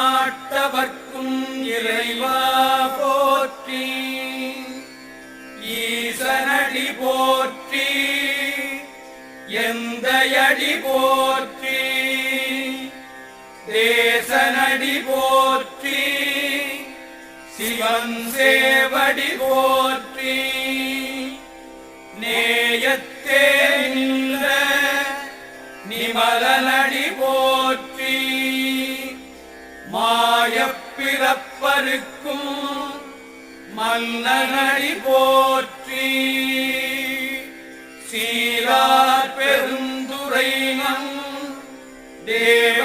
எந்நாட்டவர்க்கும் இறைவா போற்றி. ஈசனடி போற்றி, எந்தையடி போற்றி, தேசனடி போற்றி, சிவன் சேவடி போற்றி. நேயத்தே நின்ற நிமலனடி போற்றி. மாயப்பிறப்பருக்கும் மன்னனடி போற்றி. சீரார் பெருந்துரை நம் தேவ